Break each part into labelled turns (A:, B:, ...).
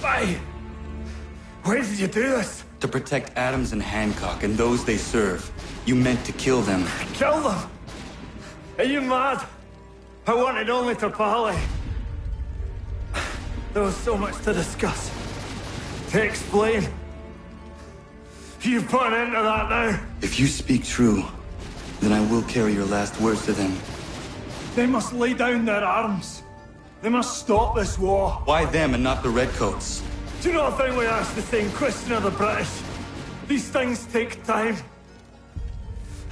A: Why? Why did you do this?
B: To protect Adams and Hancock and those they serve. You meant to kill them.
A: Kill them? Are you mad? I wanted only to parley. There was so much to discuss, to explain. You put an end to that now.
B: If you speak true, then I will carry your last words to them.
A: They must lay down their arms. They must stop this war.
B: Why them and not the Redcoats?
A: Do you not think we asked the same question of the British? These things take time.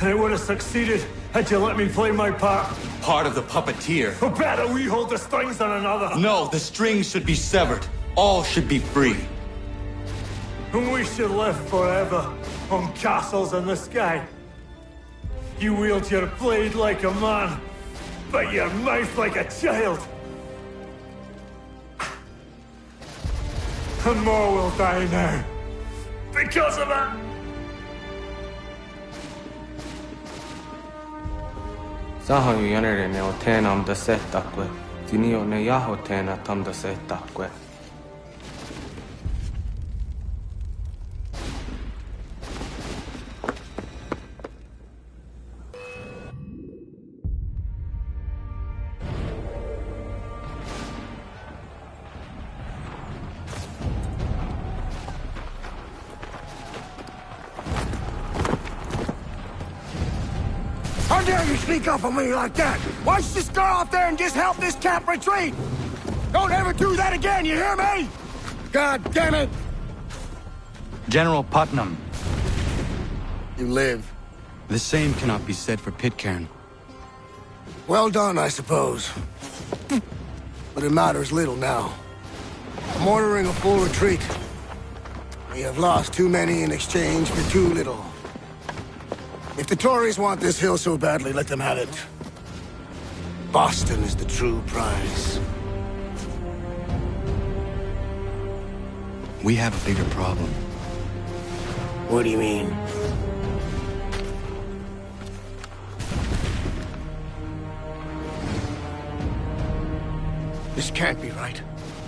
A: And it would have succeeded had you let me play my part.
B: Part of the puppeteer.
A: Or better, we hold the strings on another.
B: No, the strings should be severed. All should be free.
A: And we should live forever on castles in the sky. You wield your blade like a man, but your mouth like a child. And more will die now. Because of it.
C: Sahan jänere ne otena am da setakwe. Tinio ne yahotena tam da setakwe.
D: How dare you sneak up on me like that? Why don't you just go out there and just help this camp retreat? Don't ever do that again, you hear me? God damn it!
B: General Putnam.
D: You live.
B: The same cannot be said for Pitcairn.
D: Well done, I suppose. But it matters little now. I'm ordering a full retreat. We have lost too many in exchange for too little. If the Tories want this hill so badly, let them have it. Boston is the true prize.
B: We have a bigger problem.
D: What do you mean? This can't be right.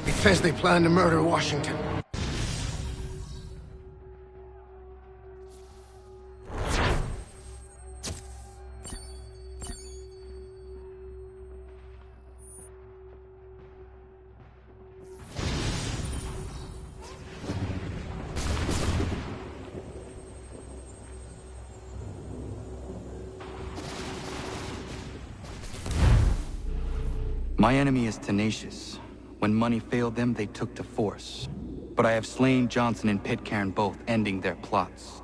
D: It says they plan to murder Washington.
B: My enemy is tenacious. When money failed them, they took to force. But I have slain Johnson and Pitcairn both, ending their plots.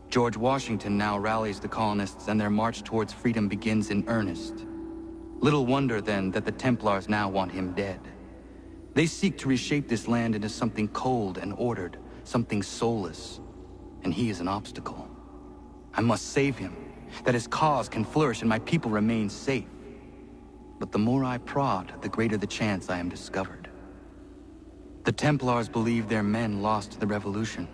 B: George Washington now rallies the colonists, and their march towards freedom begins in earnest. Little wonder, then, that the Templars now want him dead. They seek to reshape this land into something cold and ordered, something soulless. And he is an obstacle. I must save him, that his cause can flourish and my people remain safe. But the more I prod, the greater the chance I am discovered. The Templars believe their men lost the revolution.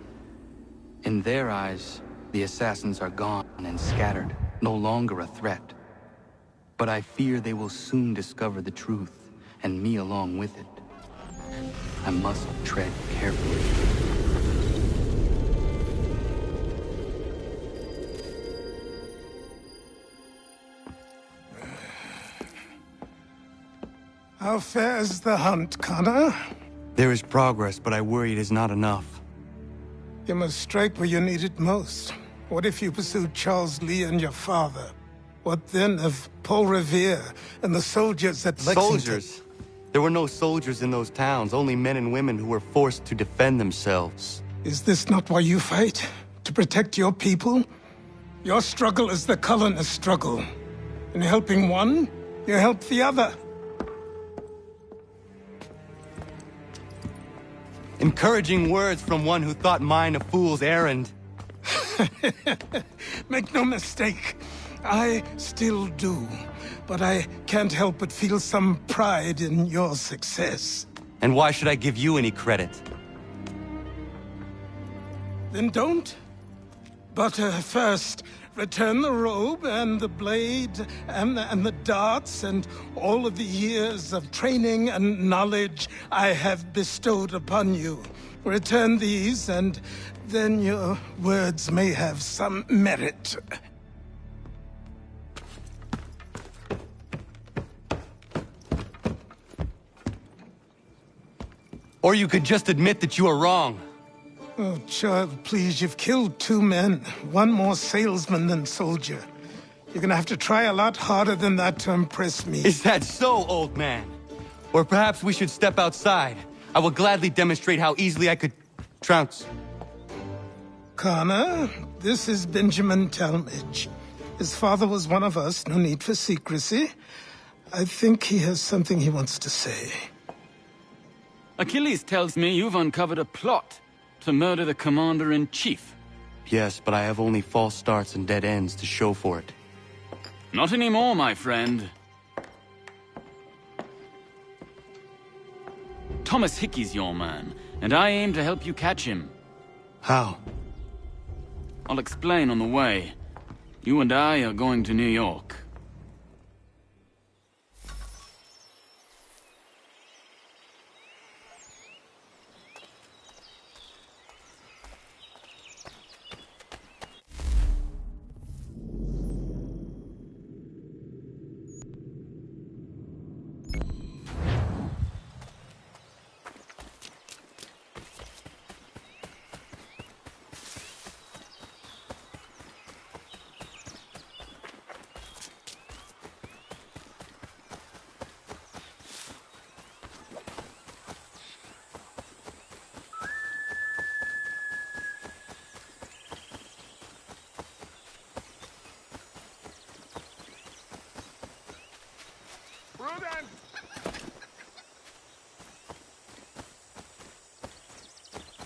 B: In their eyes, the assassins are gone and scattered, no longer a threat. But I fear they will soon discover the truth, and me along with it. I must tread carefully.
E: How fares the hunt, Connor?
B: There is progress, but I worry it is not enough.
E: You must strike where you need it most. What if you pursued Charles Lee and your father? What then of Paul Revere and the soldiers at Lexington?
B: Soldiers? There were no soldiers in those towns, only men and women who were forced to defend themselves.
E: Is this not why you fight? To protect your people? Your struggle is the colonist struggle. In helping one, you help the other.
B: Encouraging words from one who thought mine a fool's errand.
E: Make no mistake, I still do. But I can't help but feel some pride in your success.
B: And why should I give you any credit?
E: Then don't. But first, return the robe and the blade and the darts and all of the years of training and knowledge I have bestowed upon you. Return these, and then your words may have some merit.
B: Or you could just admit that you are wrong.
E: Oh, child, please, you've killed 2 men. One more salesman than soldier. You're gonna have to try a lot harder than that to impress me.
B: Is that so, old man? Or perhaps we should step outside. I will gladly demonstrate how easily I could trounce.
E: Connor, this is Benjamin Talmadge. His father was one of us, no need for secrecy. I think he has something he wants to say.
F: Achilles tells me you've uncovered a plot to murder the Commander-in-Chief.
B: Yes, but I have only false starts and dead ends to show for it.
F: Not anymore, my friend. Thomas Hickey's your man, and I aim to help you catch him.
B: How?
F: I'll explain on the way. You and I are going to New York.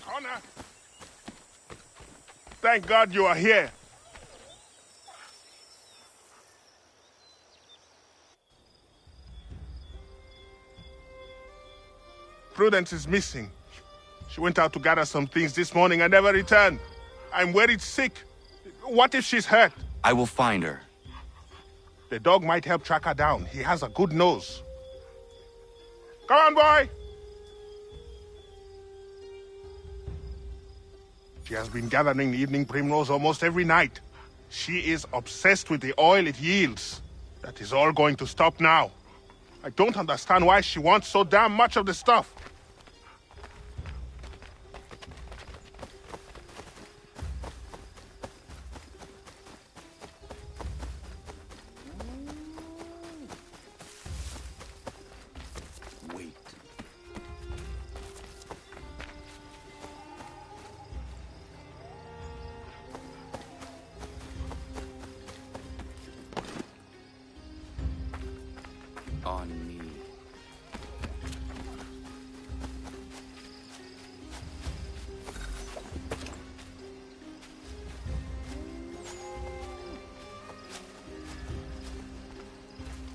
G: Connor! Thank God you are here. Prudence is missing. She went out to gather some things this morning and never returned. I'm worried sick. What if she's hurt?
B: I will find her.
G: The dog might help track her down. He has a good nose. Come on, boy! She has been gathering the evening primrose almost every night. She is obsessed with the oil it yields. That is all going to stop now. I don't understand why she wants so damn much of the stuff.
B: Wait. On me.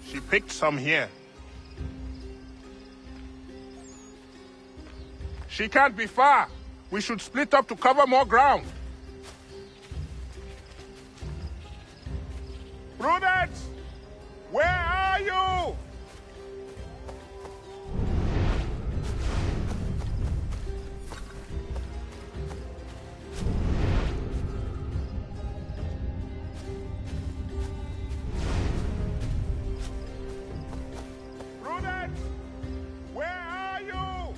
G: She picked some here. She can't be far. We should split up to cover more ground. Prudence! Where are you? Prudence! Where are you?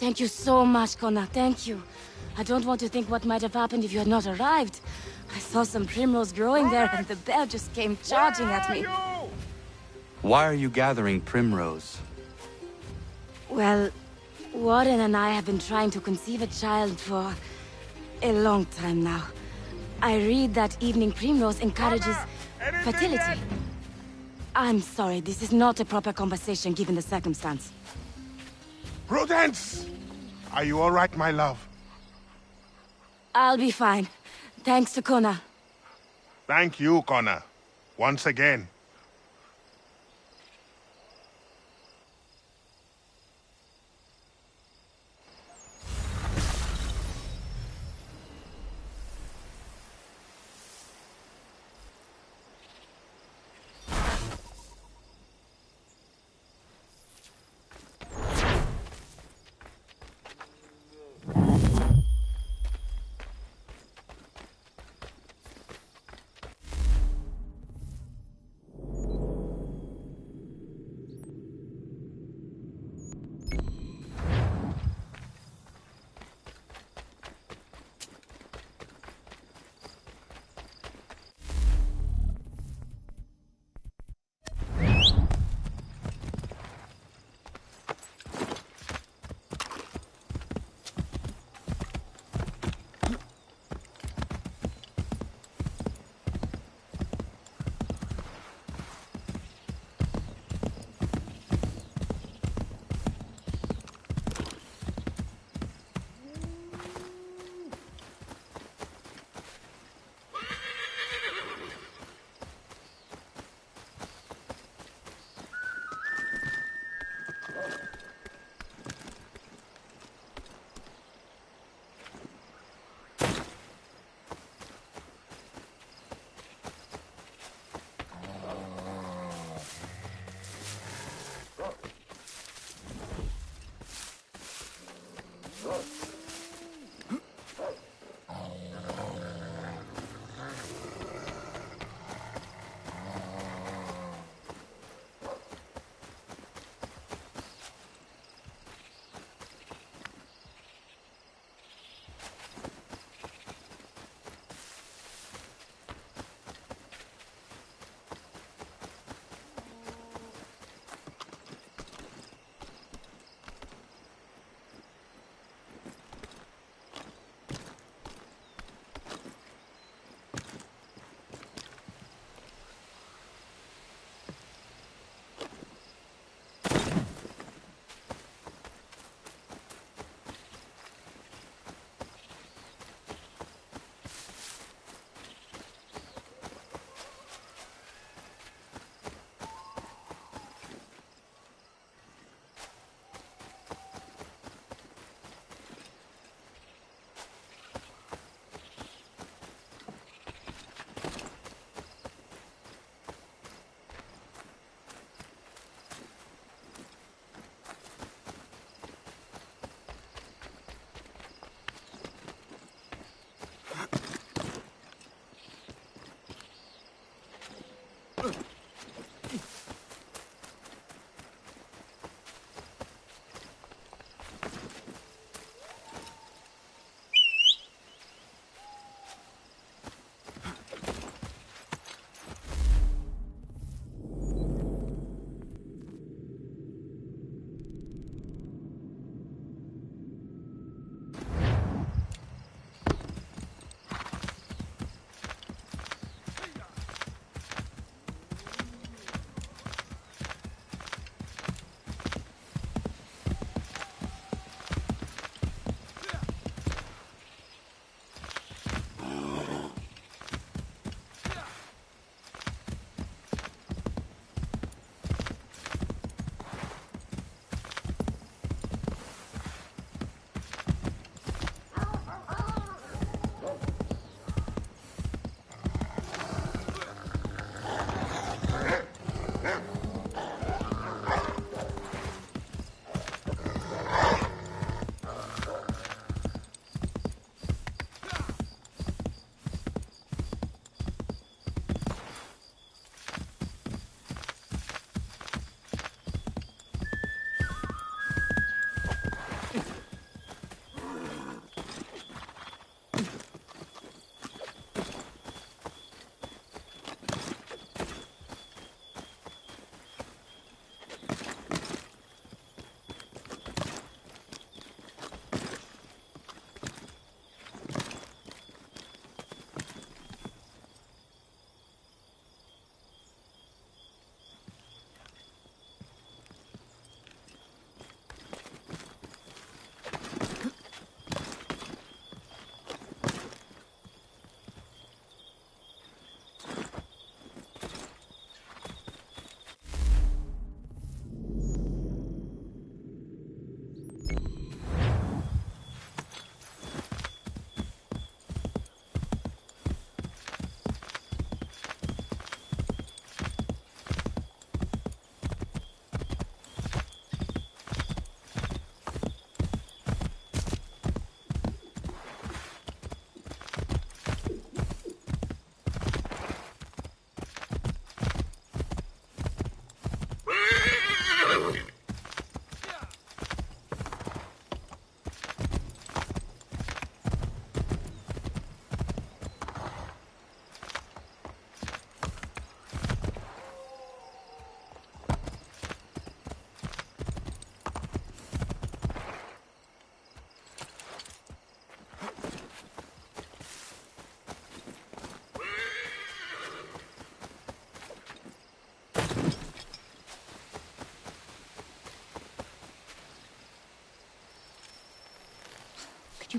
H: Thank you so much, Connor. Thank you. I don't want to think what might have happened if you had not arrived. I saw some primrose growing there, and the bear just came charging at me.
B: Why are you gathering primrose?
H: Well, Warren and I have been trying to conceive a child for a long time now. I read that evening primrose encourages fertility. I'm sorry, this is not a proper conversation given the circumstance.
G: Prudence! Are you all right, my love?
H: I'll be fine. Thanks to Connor.
G: Thank you, Connor. Once again.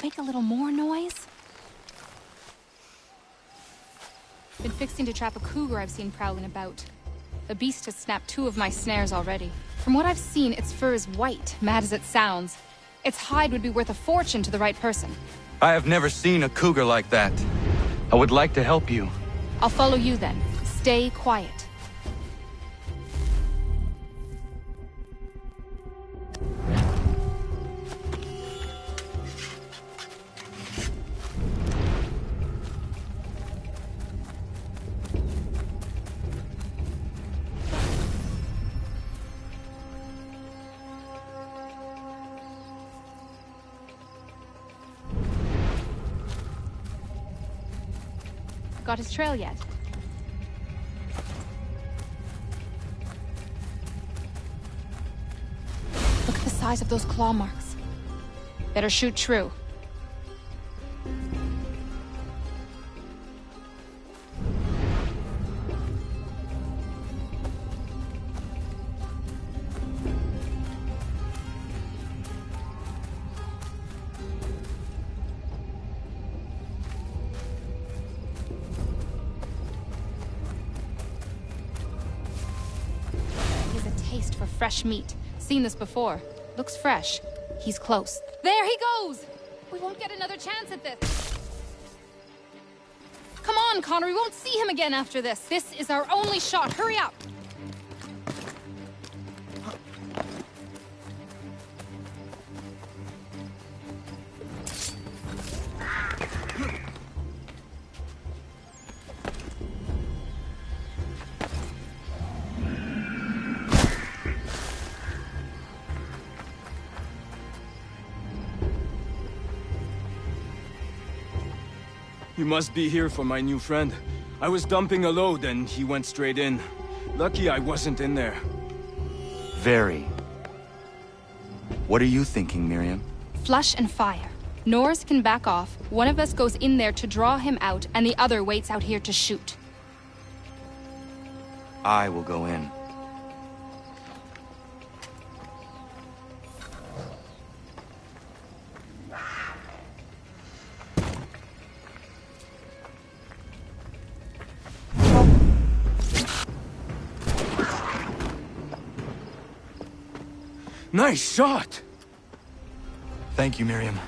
I: make a little more noise? Been fixing to trap a cougar I've seen prowling about. The beast has snapped 2 of my snares already. From what I've seen, its fur is white, mad as it sounds. Its hide would be worth a fortune to the right person.
B: I have never seen a cougar like that. I would like to help you.
I: I'll follow you then. Stay quiet. Got his trail yet? Look at the size of those claw marks. Better shoot true. Fresh meat. Seen this before. Looks fresh. He's close. There he goes! We won't get another chance at this. Come on, Connor. We won't see him again after this. This is our only shot. Hurry up!
J: You must be here for my new friend. I was dumping a load and he went straight in. Lucky I wasn't in there.
B: Very. What are you thinking, Miriam?
I: Flush and fire. Norse can back off. One of us goes in there to draw him out, and the other waits out here to shoot.
B: I will go in.
J: Nice shot!
B: Thank you, Miriam.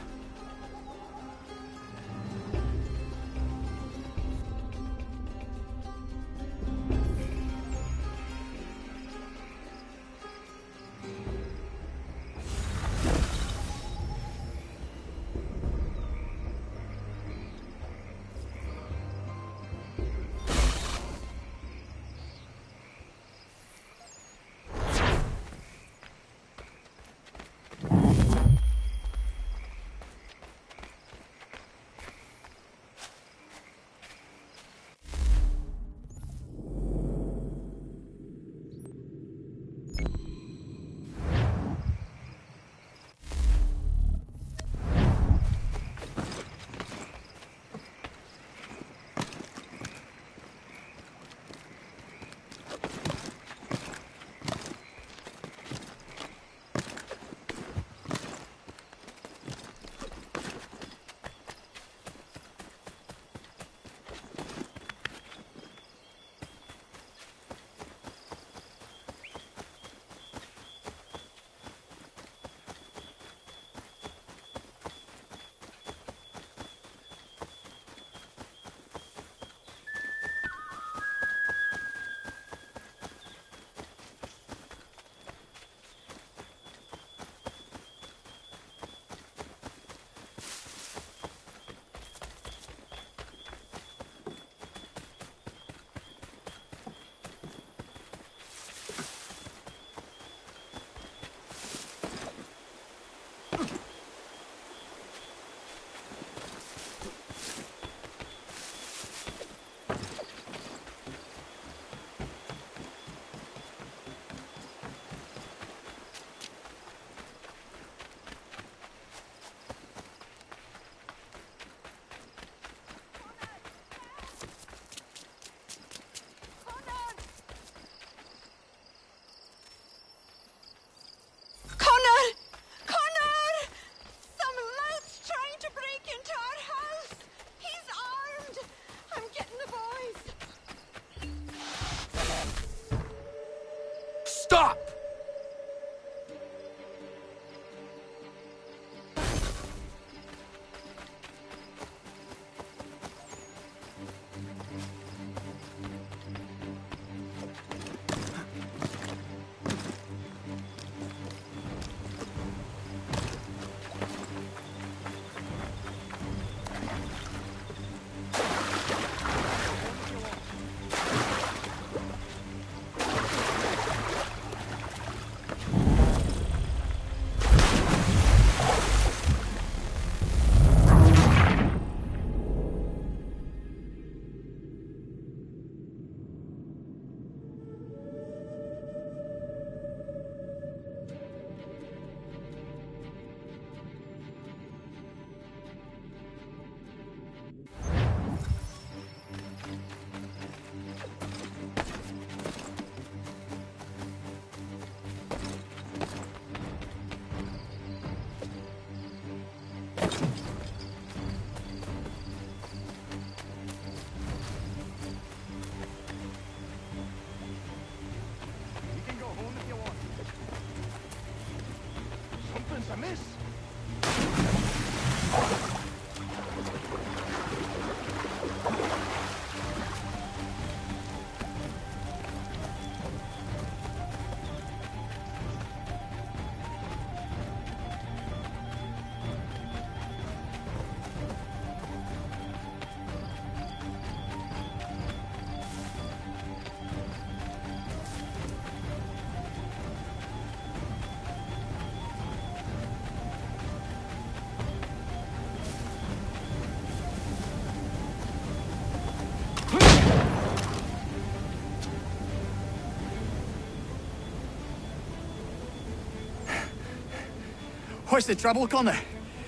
K: What's the trouble, Connor?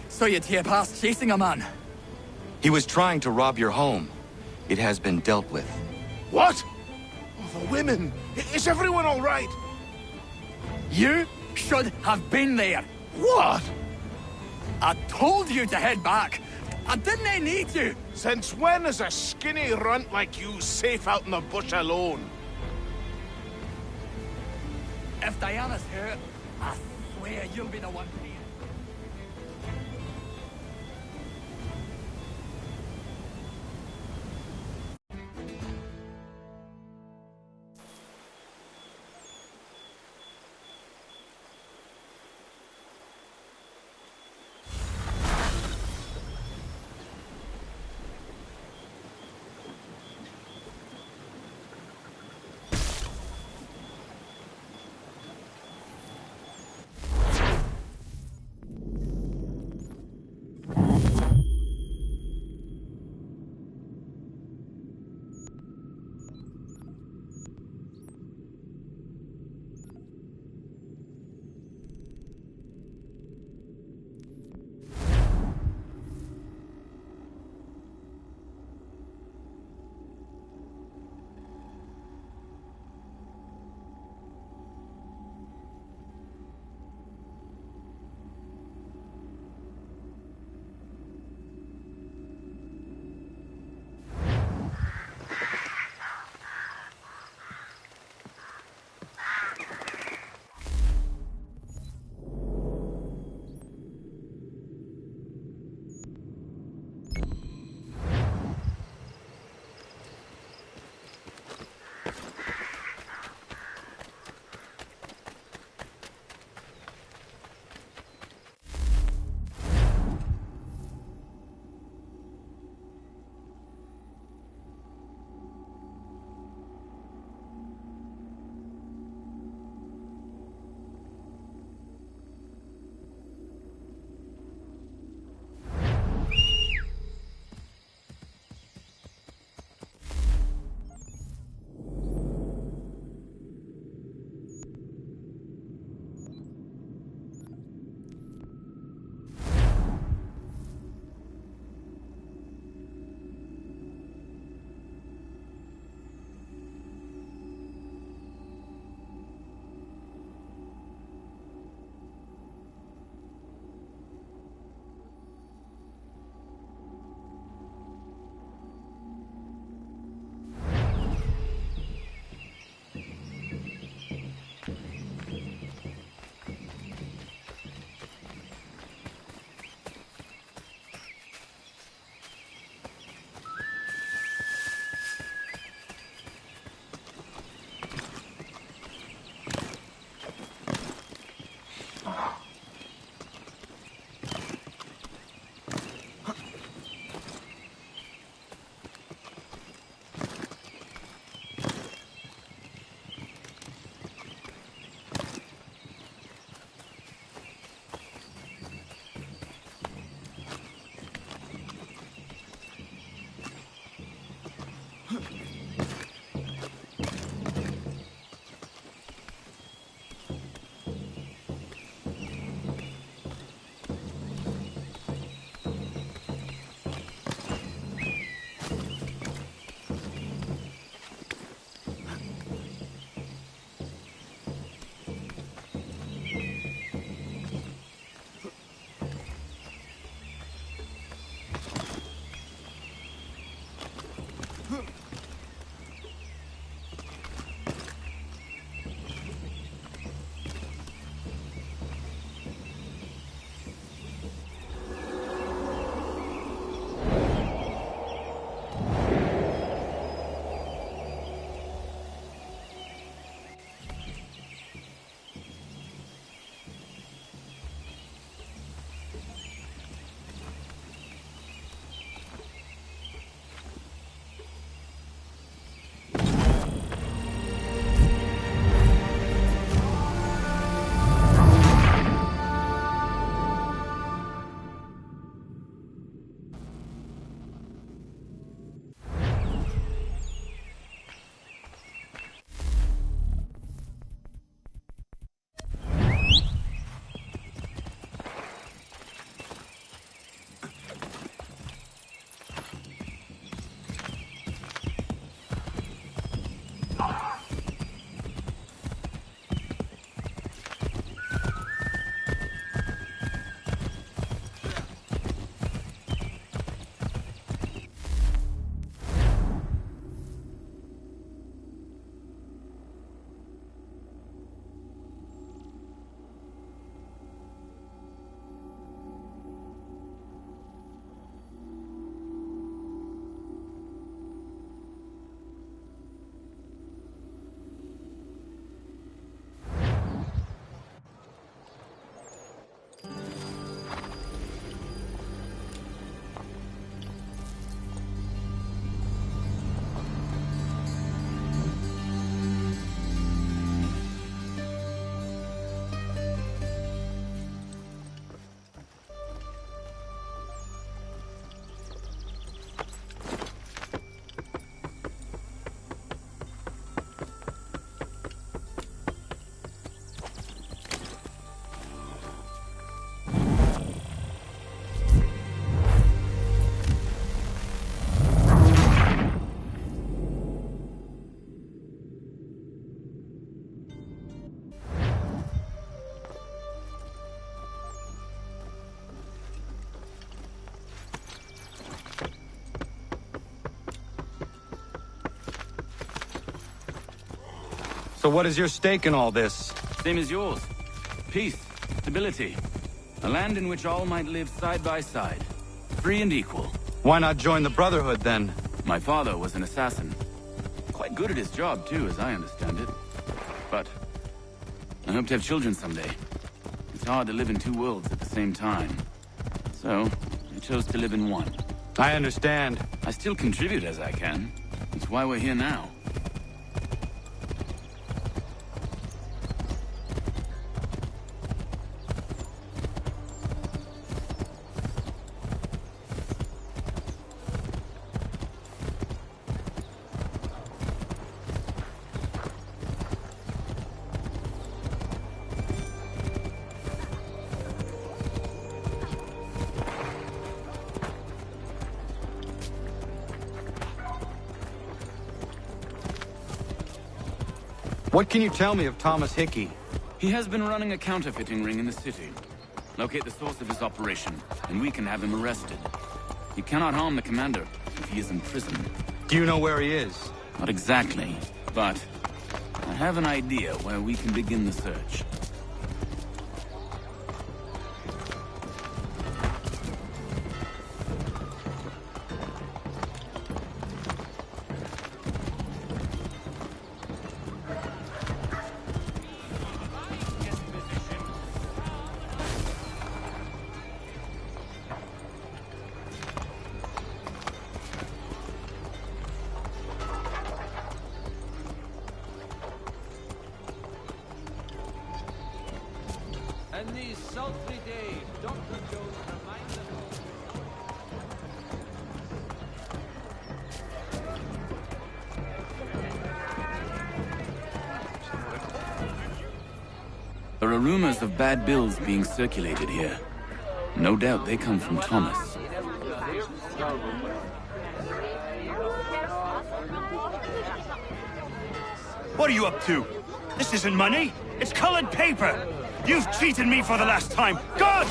K: Saw you tear past chasing a man.
B: He was trying to rob your home. It has been dealt with.
G: What? Oh, the women. Is everyone all right?
K: You should have been there.
G: What?
K: I told you to head back. I didn't need to.
G: Since when is a skinny runt like you safe out in the bush alone?
K: If Diana's hurt, I swear you'll be the one paying.
B: So what is your stake in all this?
F: Same as yours. Peace, stability. A land in which all might live side by side. Free and equal.
B: Why not join the Brotherhood, then?
F: My father was an assassin. Quite good at his job, too, as I understand it. But I hope to have children someday. It's hard to live in two worlds at the same time. So, I chose to live in one.
B: I understand.
F: I still contribute as I can. That's why we're here now.
B: What can you tell me of Thomas Hickey?
F: He has been running a counterfeiting ring in the city. Locate the source of his operation, and we can have him arrested. You cannot harm the commander if he is in prison.
B: Do you know where he is?
F: Not exactly, but I have an idea where we can begin the search.
L: And these sultry days, Dr. Jones reminds us all.
F: There are rumors of bad bills being circulated here. No doubt they come from Thomas.
K: What are you up to? This isn't money. It's colored paper. You've cheated me for the last time. God!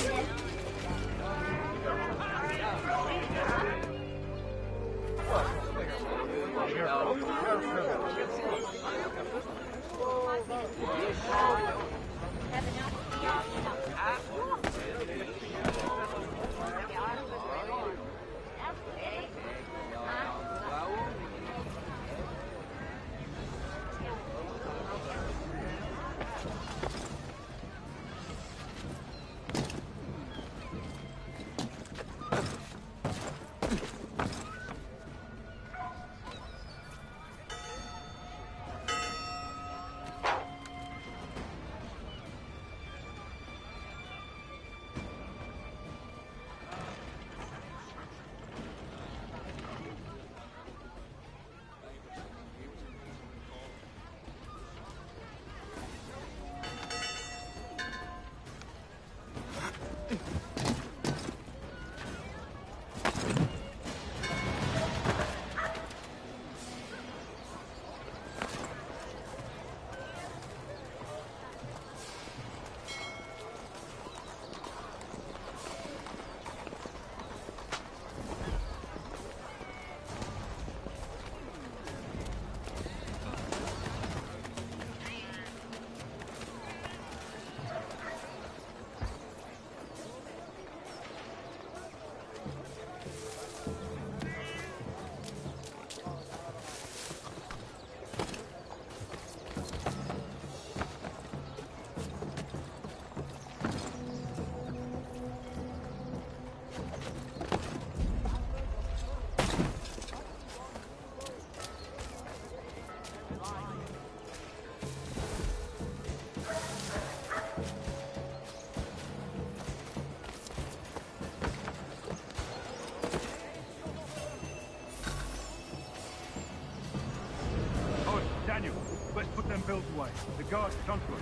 M: Bills away. The guards come to us.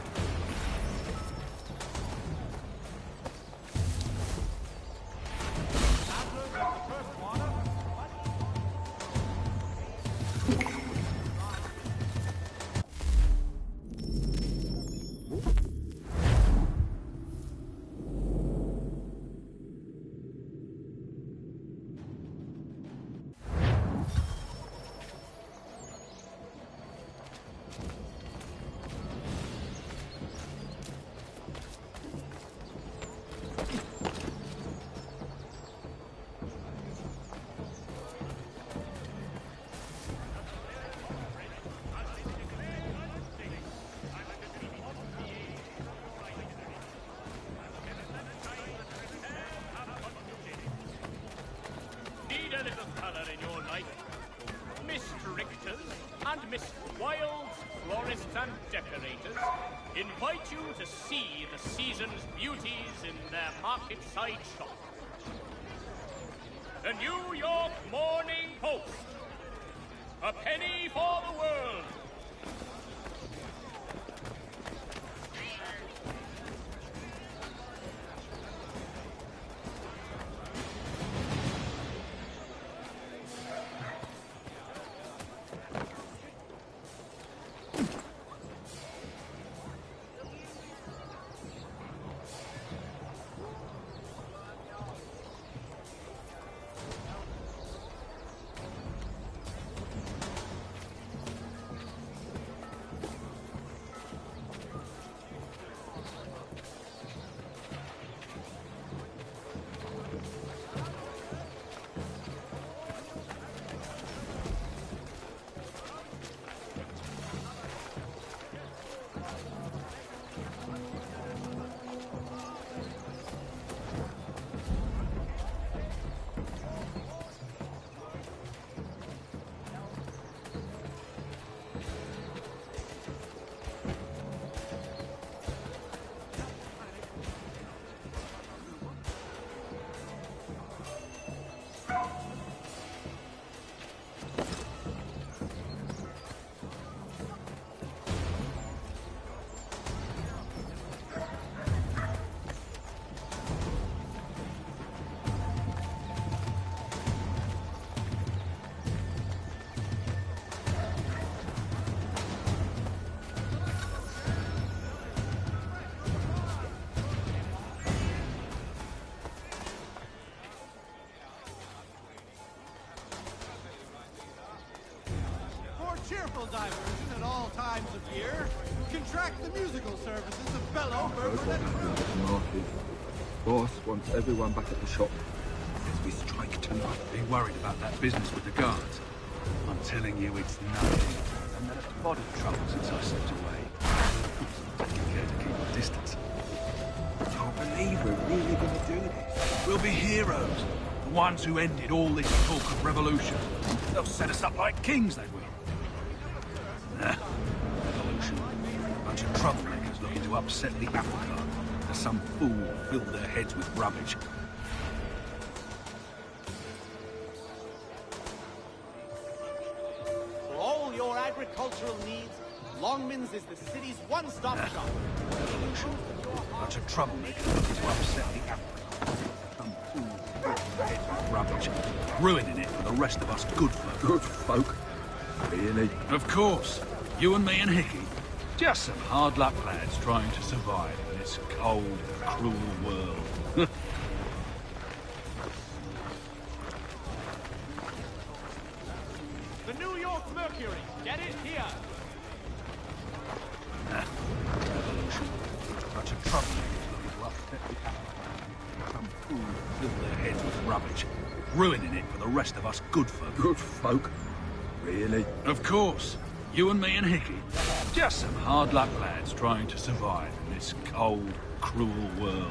N: and decorators invite you to see the season's beauties in their market-side shop. The New York Morning Post. A penny for the world.
L: Cheerful diversion at all times of year. Contract the musical services of fellow Berber
O: Market. Boss wants everyone back at the shop. As we strike tonight.
K: Be worried about that business with the guards. I'm telling you, it's nothing. And there are body trouble since I slipped away. Taking care to keep my distance.
O: I can't believe we're really going to do this.
K: We'll be heroes. The ones who ended all this talk of revolution. They'll set us up like kings, they will. Revolution. A bunch of troublemakers looking to upset the apple cart. As some fool filled their heads with rubbish.
L: For all your agricultural needs, Longman's is the city's one-stop shop.
K: Revolution. A bunch of troublemakers looking to upset the apple cart. Some fool filled their heads with rubbish. Ruining it for the rest of us good folk.
O: Good folk? Really?
K: Of course. You and me and Hickey. Just some hard luck lads trying to survive in this cold, cruel world.
N: The New York Mercury. Get it here.
K: Revolution. A bunch of troublemakers looking to upset the apple. Some fool filled their heads with rubbish. Ruining it for the rest of us good folk.
O: Good folk? Really?
K: Of course. You and me and Hickey. Just some hard luck lads trying to survive in this cold, cruel world.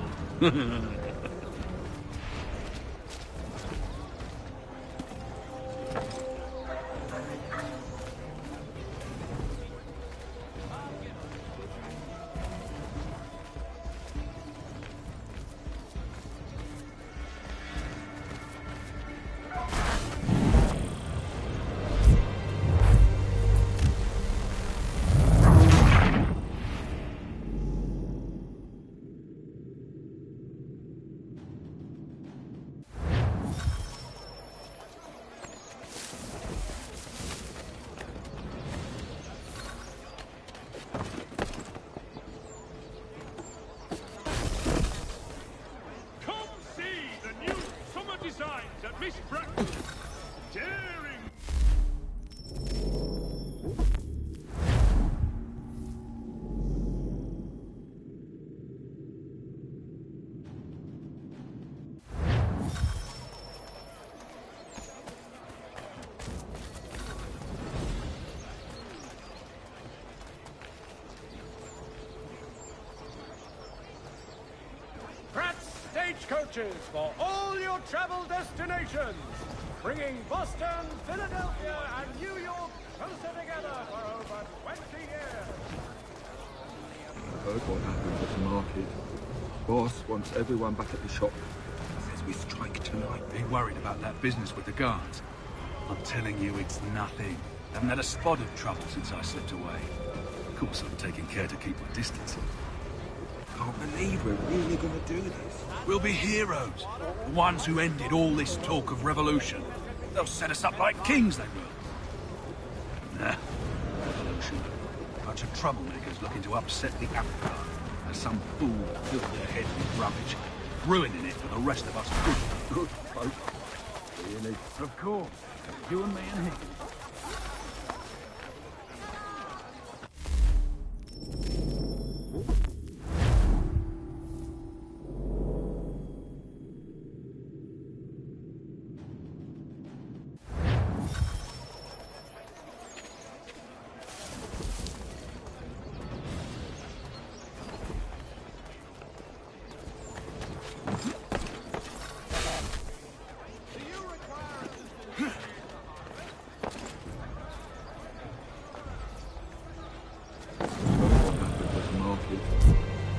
N: Stagecoaches for all your travel destinations, bringing Boston, Philadelphia, and New York closer together for over 20 years.
O: Heard what happened at the market. Boss wants everyone back at the shop. Says we strike tonight.
K: Be worried about that business with the guards. I'm telling you, it's nothing. Haven't had a spot of trouble since I slipped away. Of course, I'm taking care to keep my distance.
O: Can't believe we're really gonna do this.
K: We'll be heroes. The ones who ended all this talk of revolution. They'll set us up like kings, they will. Nah. Revolution. Bunch of troublemakers looking to upset the apple cart. As some fool filled their head with rubbish, ruining it for the rest of us good folk.
O: Really?
K: Of course. You and me and him.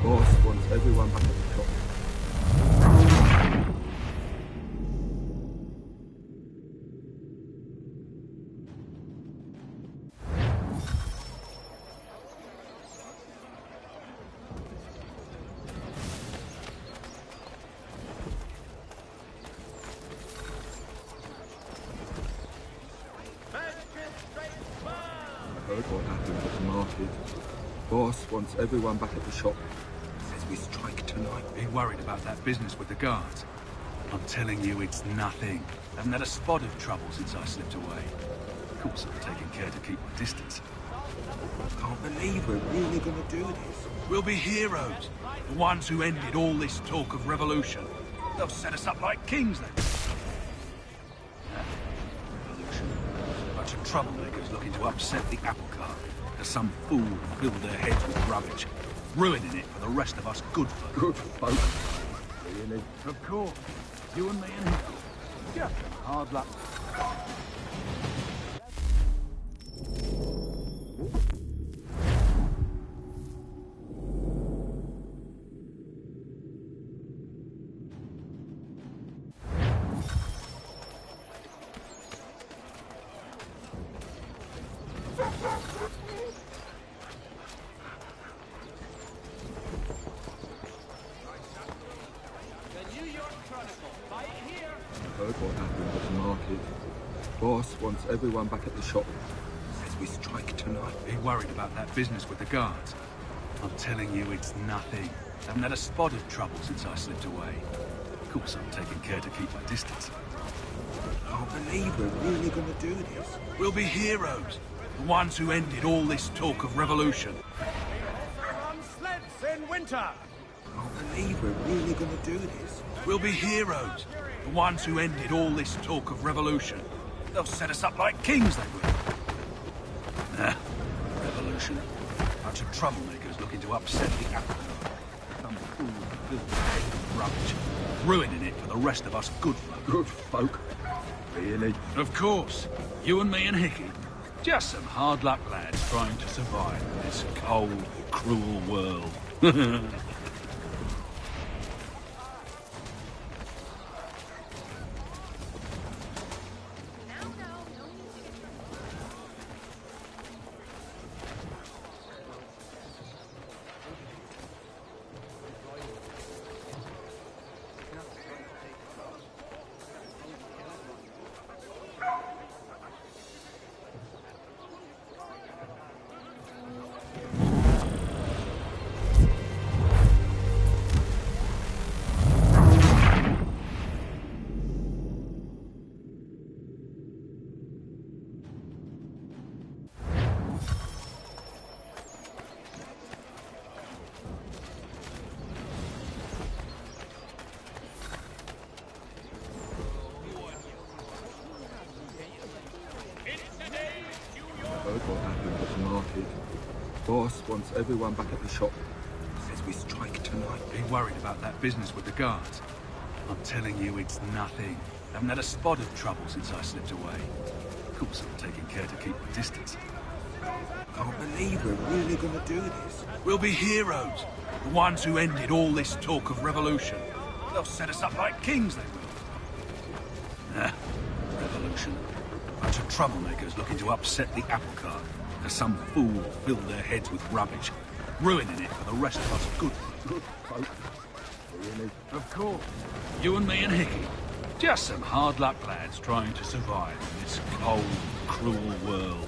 O: Boss wants everyone back at the shop. I heard what happened at the market. Boss wants everyone back at the shop. Says we strike tonight.
K: Be worried about that business with the guards. I'm telling you, it's nothing. Haven't had a spot of trouble since I slipped away. Of course, I'm taking care to keep my distance.
O: Can't believe we're really gonna do this.
K: We'll be heroes. The ones who ended all this talk of revolution. They'll set us up like kings, they will. Revolution. A bunch of troublemakers looking to upset the apple cart. As some fool filled their heads with rubbish, ruining it for the rest of us good folk.
O: Good folk? Really?
K: Of course. You and me and him. Just hard luck.
O: Heard what happened at the market. Boss wants everyone back at the shop. Says we strike tonight.
K: Be worried about that business with the guards. I'm telling you, it's nothing. Haven't had a spot of trouble since I slipped away. Of course, I'm taking care to keep my distance.
O: Can't believe we're really gonna do this.
K: We'll be heroes. The ones who ended all this talk of revolution.
N: On sleds in winter.
O: Can't believe we're really gonna do this.
K: We'll be heroes. The ones who ended all this talk of revolution. They'll set us up like kings, they will. Nah. Revolution. Bunch of troublemakers looking to upset the apple cart. Some fool filled their head with rubbish, ruining it for the rest of us good folk.
O: Good folk? Really?
K: Of course. You and me and Hickey. Just some hard luck lads trying to survive in this cold, cruel world.
O: Heard what happened at the market. Boss wants everyone back at the shop. Says we strike tonight.
K: Be worried about that business with the guards. I'm telling you, it's nothing. Haven't had a spot of trouble since I slipped away. Of course, I'm taking care to keep my distance. Can't believe we're really gonna do this. We'll be heroes. The ones who ended all this talk of revolution. They'll set us up like kings, they will. Revolution. Bunch of troublemakers looking to upset the apple cart. As some fool filled their heads with rubbish, ruining it for the rest of us good folk. Really? Of course. You and me and Hickey. Just some hard luck lads trying to survive in this cold, cruel world.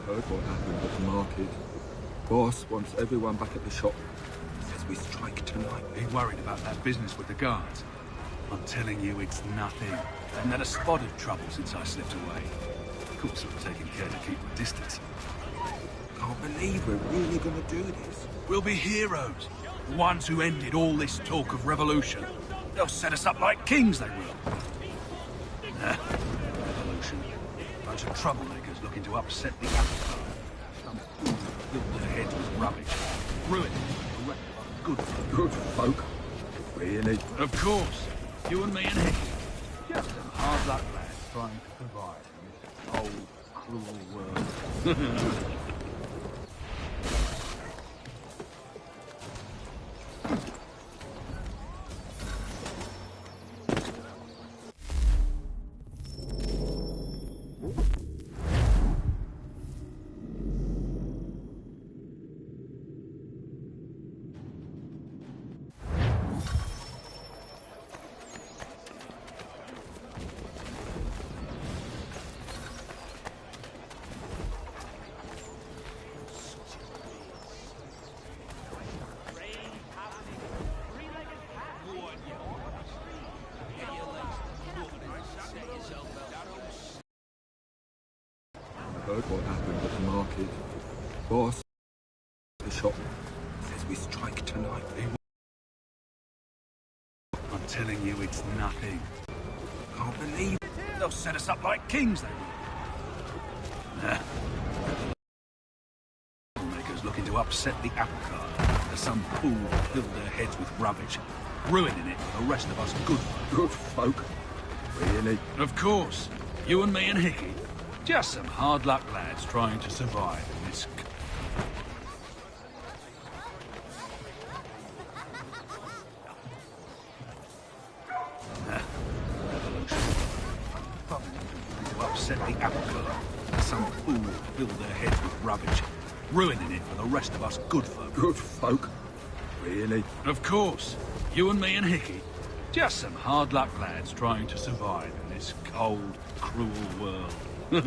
O: Heard what happened at the market. Boss wants everyone back at the shop. Says we strike tonight.
K: Be worried about that business with the guards. I'm telling you, it's nothing. I haven't had a spot of trouble since I slipped away. Of course, I'm taking care to keep my distance.
O: Can't believe we're really gonna do this.
K: We'll be heroes. The ones who ended all this talk of revolution. They'll set us up like kings, they will. Revolution. Bunch of troublemakers looking to upset the apple cart. Some fools filled their heads with rubbish, ruining the rest of us good folk.
O: Good folk? Really?
K: Of course. You and me and Hickey. Just some hard luck lads trying to survive in this cold, cruel world.
O: Heard what happened at the market. Boss, the shop, says we strike tonight.
K: I'm telling you, it's nothing.
O: Can't believe
K: they'll set us up like kings, they will. Makers looking to upset the apple cart. As some fool filled their heads with rubbish, ruining it for the rest of us good folk.
O: Good folk? Really?
K: Of course. You and me and Hickey. Just some hard luck lads trying to survive in this. To upset the apple cart. Some fool filled their heads with rubbish, ruining it for the rest of us good folk.
O: Good folk? Really?
K: Of course. You and me and Hickey. Just some hard luck lads trying to survive in this cold, cruel world.
N: There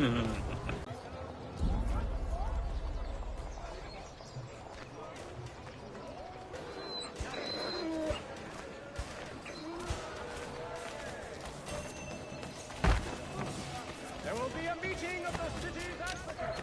N: will be a meeting of the city's advocates.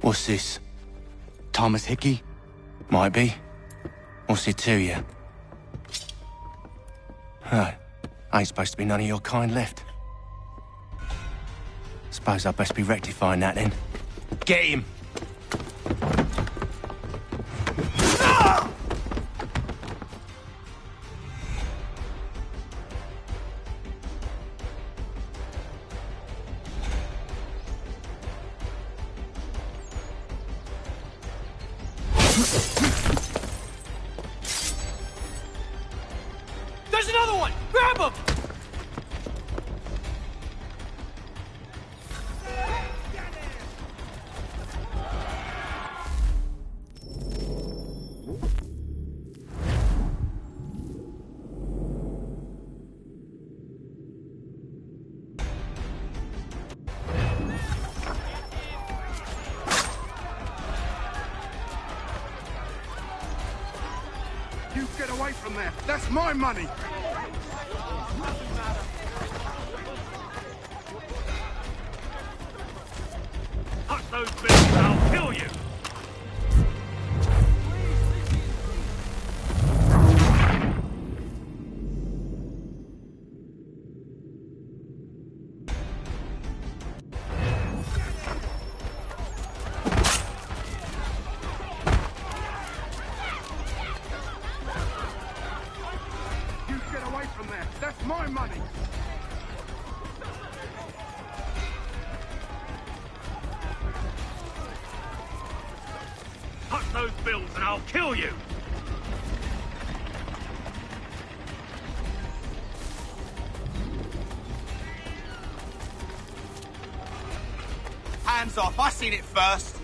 B: What's this? Thomas Hickey? Might be. What's it to you? Oh, ain't supposed to be none of your kind left. Suppose I best be rectifying that then. Get him!
N: There's another one! Grab him!
G: You get away from there. That's my money.
N: Touch those bills and I'll kill you!
G: You get away from there. That's my money.
N: Touch those bills and I'll kill you!
L: Hands off, I seen it first.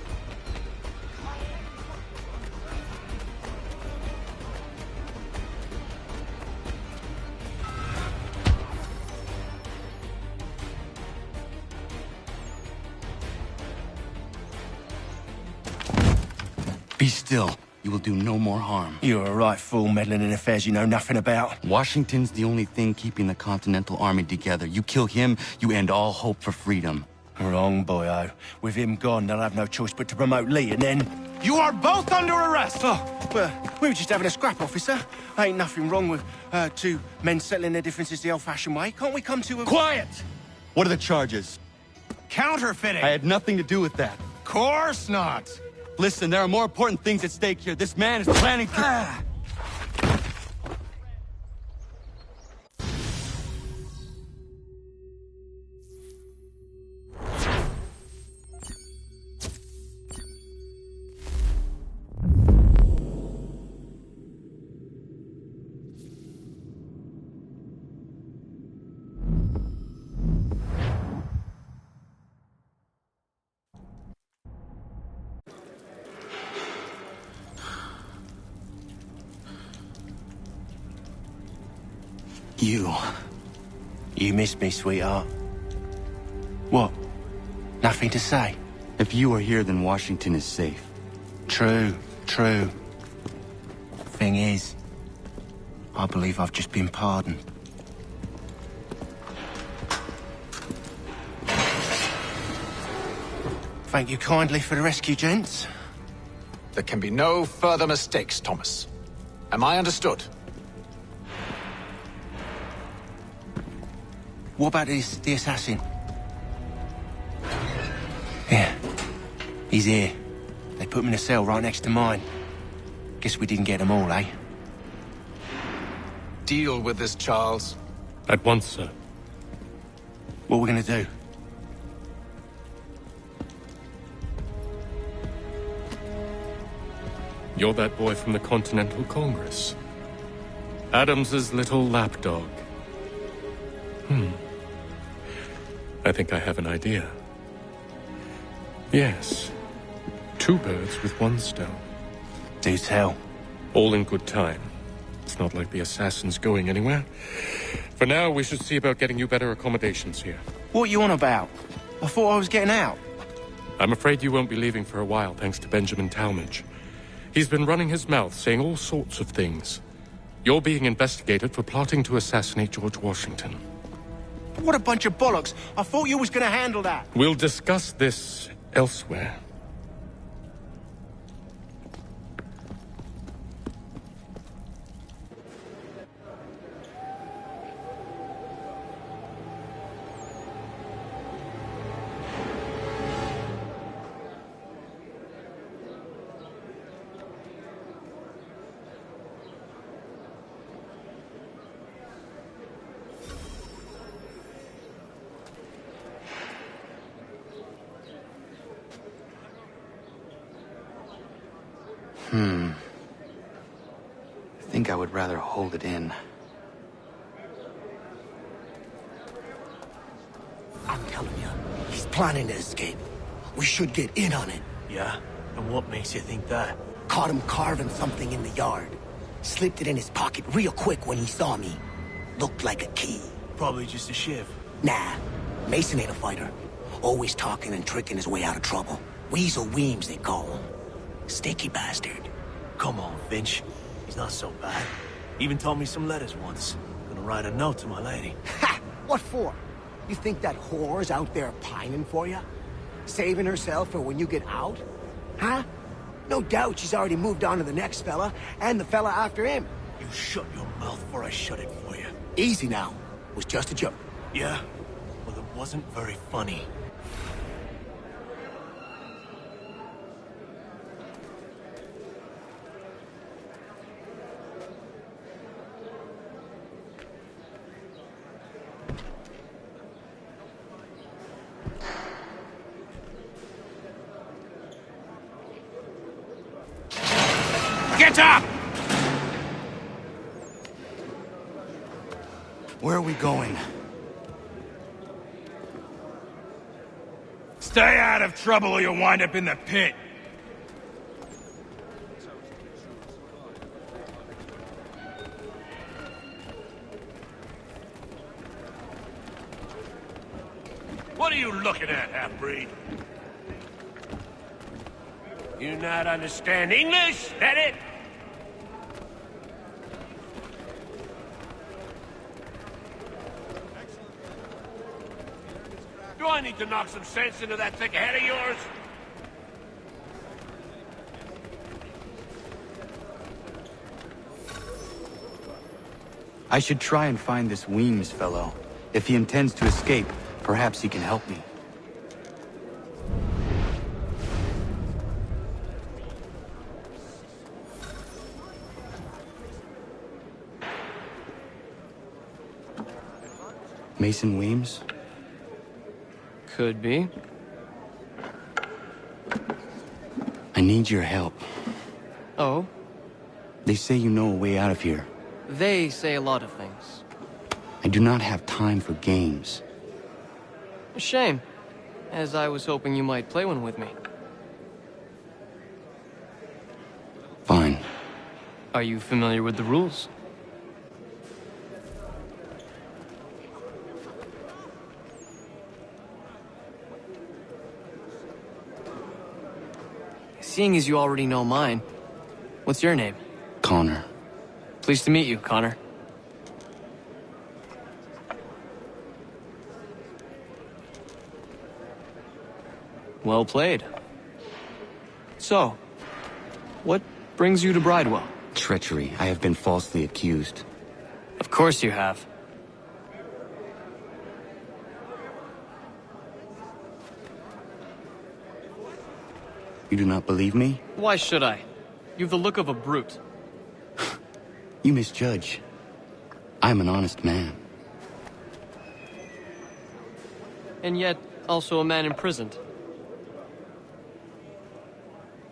B: Be still. You will do no more harm.
P: You're a right fool meddling in affairs you know nothing about.
B: Washington's the only thing keeping the Continental Army together. You kill him, you end all hope for freedom.
P: Wrong, boyo. With him gone, they'll have no choice but to promote Lee, and then...
L: You are both under arrest!
P: Oh, well, we were just having a scrap, officer. Ain't nothing wrong with two men settling their differences the old-fashioned way. Can't we come to a...
B: Quiet! What are the charges?
L: Counterfeiting!
B: I had nothing to do with that.
L: Course not!
B: Listen, there are more important things at stake here. This man is planning to...
P: You missed me, sweetheart. What? Nothing to say?
B: If you are here, then Washington is safe.
P: True. Thing is, I believe I've just been pardoned. Thank you kindly for the rescue, gents.
Q: There can be no further mistakes, Thomas. Am I understood?
P: What about the assassin? Yeah. He's here. They put him in a cell right next to mine. Guess we didn't get them all, eh?
Q: Deal with this, Charles.
R: At once, sir.
P: What are we gonna do?
R: You're that boy from the Continental Congress. Adams's little lapdog. I think I have an idea. Yes. 2 birds with 1 stone.
P: Do tell.
R: All in good time. It's not like the assassin's going anywhere. For now, we should see about getting you better accommodations here.
P: What you on about? I thought I was getting out.
R: I'm afraid you won't be leaving for a while, thanks to Benjamin Talmadge. He's been running his mouth, saying all sorts of things. You're being investigated for plotting to assassinate George Washington.
P: What a bunch of bollocks. I thought you was gonna handle that.
R: We'll discuss this elsewhere.
B: I think I would rather hold it in.
D: I'm telling you, he's planning to escape. We should get in on it.
S: Yeah? And what makes you think that?
D: Caught him carving something in the yard. Slipped it in his pocket real quick when he saw me. Looked like a key.
S: Probably just a shiv.
D: Nah, Mason ain't a fighter. Always talking and tricking his way out of trouble. Weasel Weems, they call him. Sticky bastard.
S: Come on, Finch. He's not so bad. Even taught me some letters once. Gonna write a note to my lady.
D: Ha! What for? You think that whore's out there pining for you? Saving herself for when you get out? Huh? No doubt she's already moved on to the next fella, and the fella after him.
S: You shut your mouth before I shut it for you.
D: Easy now. It was just a joke.
S: Yeah? Well, it wasn't very funny.
K: Get up!
B: Where are we going?
K: Stay out of trouble or you'll wind up in the pit. What are you looking at, half-breed?
N: You not understand English, that it? Do I need to knock some sense into that thick head of yours?
B: I should try and find this Weems fellow. If he intends to escape, perhaps he can help me. Mason Weems?
C: Could be.
B: I need your help.
C: Oh?
B: They say you know a way out of here.
C: They say a lot of things.
B: I do not have time for games.
C: A shame, as I was hoping you might play one with me.
B: Fine.
C: Are you familiar with the rules? Seeing as you already know mine, what's your name?
B: Connor.
C: Pleased to meet you, Connor. Well played. So, what brings you to Bridewell?
B: Treachery. I have been falsely accused.
C: Of course you have.
B: You do not believe me?
C: Why should I? You've the look of a brute.
B: You misjudge. I'm an honest man.
C: And yet, also a man imprisoned.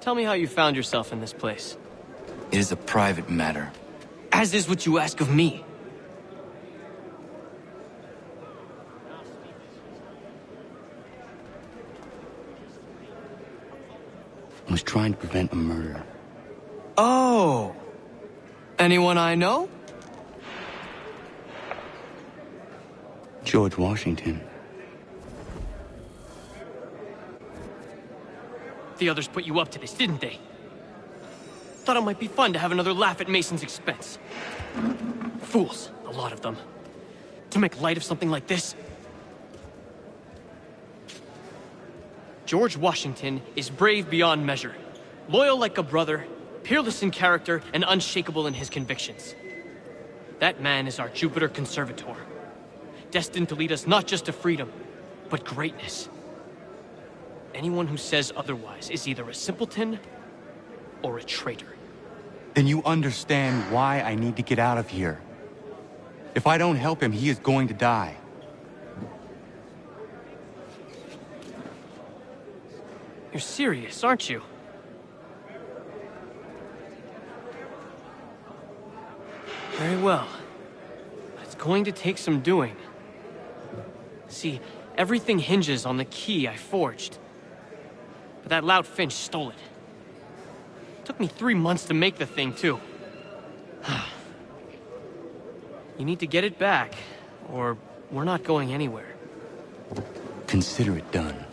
C: Tell me how you found yourself in this place.
B: It is a private matter.
C: As is what you ask of me.
B: I was trying to prevent a murder.
C: Oh! Anyone I know?
B: George Washington.
C: The others put you up to this, didn't they? Thought it might be fun to have another laugh at Mason's expense. Fools, a lot of them. To make light of something like this. George Washington is brave beyond measure, loyal like a brother, peerless in character, and unshakable in his convictions. That man is our Jupiter Conservator, destined to lead us not just to freedom, but greatness. Anyone who says otherwise is either a simpleton or a traitor.
B: Then you understand why I need to get out of here. If I don't help him, he is going to die.
C: You're serious, aren't you? Very well. But it's going to take some doing. See, Everything hinges on the key I forged. But that loud Finch stole it. Took me 3 months to make the thing, too. You need to get it back, or we're not going anywhere.
B: Consider it done.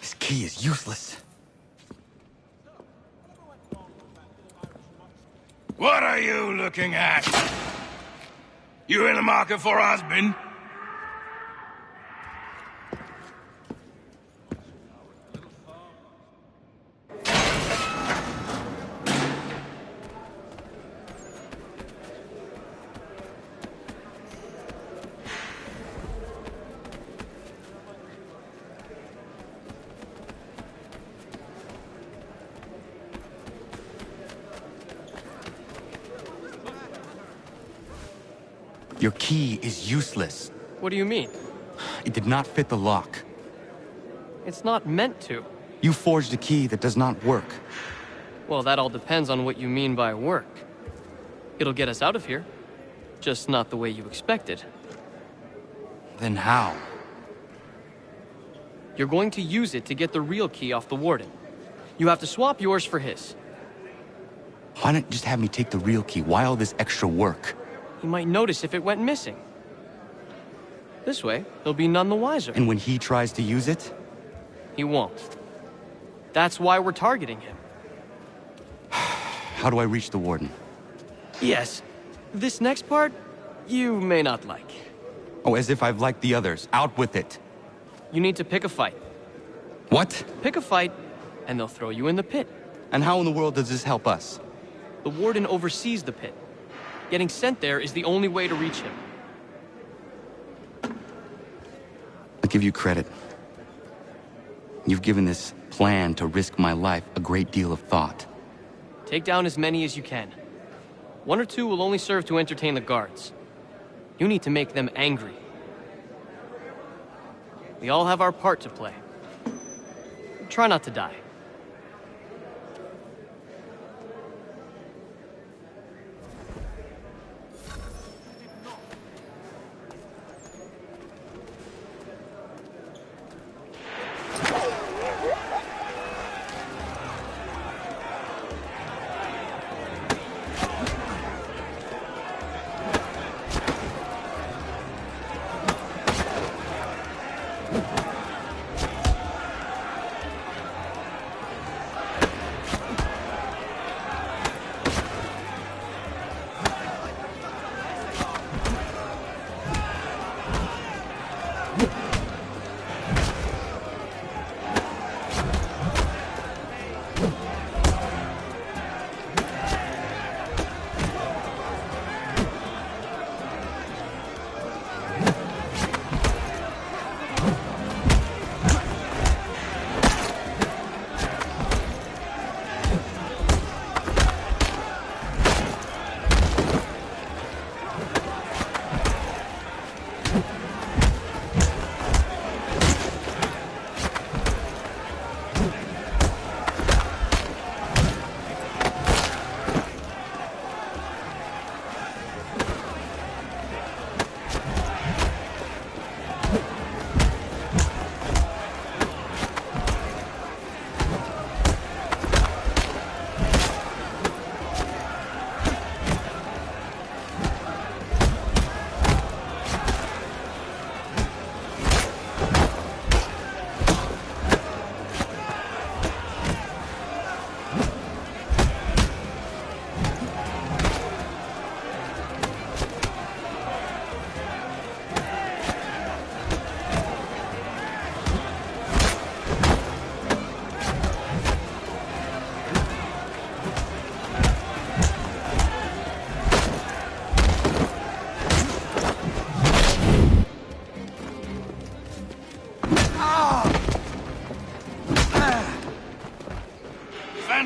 B: Key is useless.
K: What are you looking at? You in the market for a husband?
B: Your key is useless.
C: What do you mean?
B: It did not fit the lock.
C: It's not meant to.
B: You forged a key that does not work.
C: Well, that all depends on what you mean by work. It'll get us out of here. Just not the way you expected.
B: Then how?
C: You're going to use it to get the real key off the warden. You have to swap yours for his.
B: Why not just have me take the real key? Why all this extra work?
C: He might notice if it went missing. This way, he'll be none the wiser.
B: And when he tries to use it?
C: He won't. That's why we're targeting him.
B: How do I reach the warden?
C: Yes. This next part, you may not like.
B: Oh, as if I've liked the others. Out with it.
C: You need to pick a fight.
B: What?
C: Pick a fight, and they'll throw you in the pit.
B: And how in the world does this help us?
C: The warden oversees the pit. Getting sent there is the only way to reach him.
B: I'll give you credit. You've given this plan to risk my life a great deal of thought.
C: Take down as many as you can. 1 or 2 will only serve to entertain the guards. You need to make them angry. We all have our part to play. Try not to die.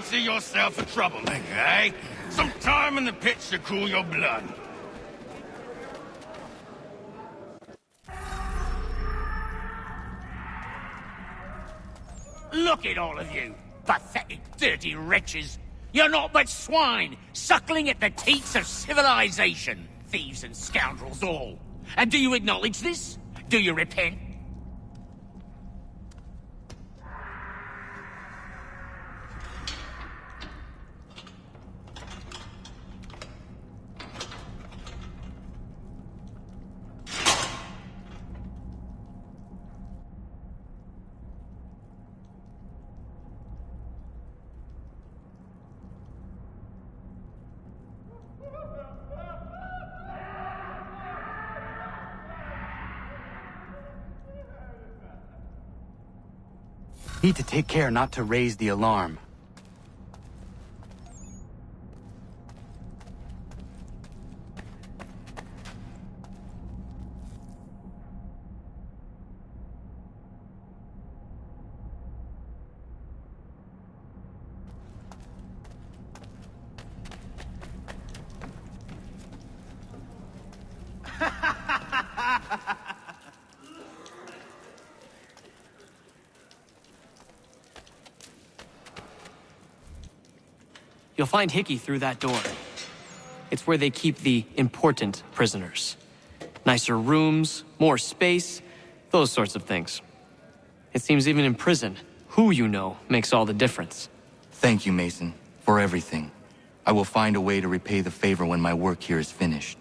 T: Fancy yourself a troublemaker, eh? Some time in the pits to cool your blood.
N: Look at all of you, pathetic, dirty wretches. You're not but swine, suckling at the teats of civilization. Thieves and scoundrels all. And do you acknowledge this? Do you repent?
B: Need to take care not to raise the alarm.
C: You'll find Hickey through that door. It's where they keep the important prisoners. Nicer rooms, more space, those sorts of things. It seems even in prison, who you know makes all the difference.
B: Thank you, Mason, for everything. I will find a way to repay the favor when my work here is finished.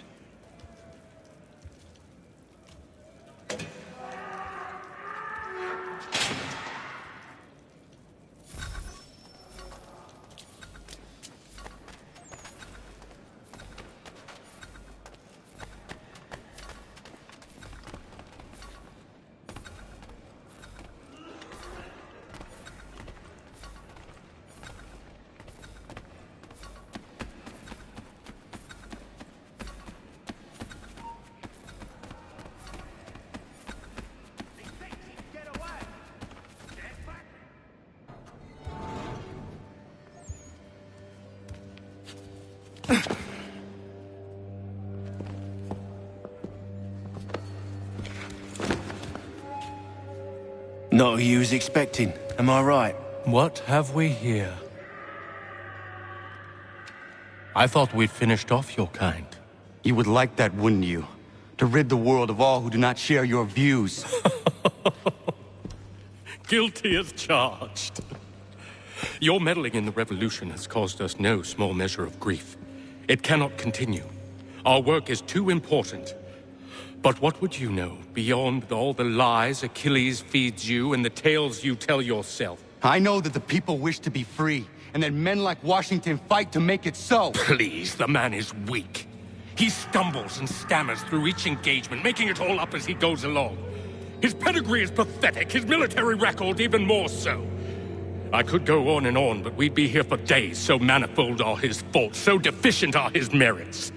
P: Not who you was expecting, am I right?
R: What have we here? I thought we'd finished off your kind.
B: You would like that, wouldn't you? To rid the world of all who do not share your views.
R: Guilty as charged. Your meddling in the revolution has caused us no small measure of grief. It cannot continue. Our work is too important. But what would you know beyond all the lies Achilles feeds you and the tales you tell yourself?
B: I know that the people wish to be free, and that men like Washington fight to make it so.
R: Please, the man is weak. He stumbles and stammers through each engagement, making it all up as he goes along. His pedigree is pathetic, his military record even more so. I could go on and on, but we'd be here for days, so manifold are his faults, so deficient are his merits.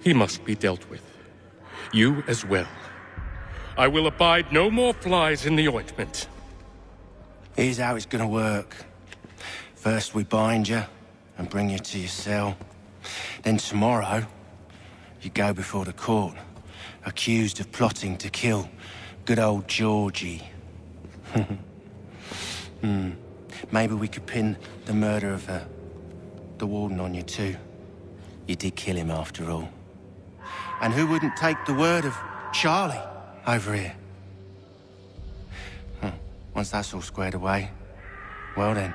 R: He must be dealt with. You as well. I will abide no more flies in the ointment.
P: Here's how it's gonna work. First we bind you and bring you to your cell. Then tomorrow, you go before the court, accused of plotting to kill good old Georgie. Maybe we could pin the murder of the warden on you too. You did kill him after all. And who wouldn't take the word of Charlie over here? Once that's all squared away, well then.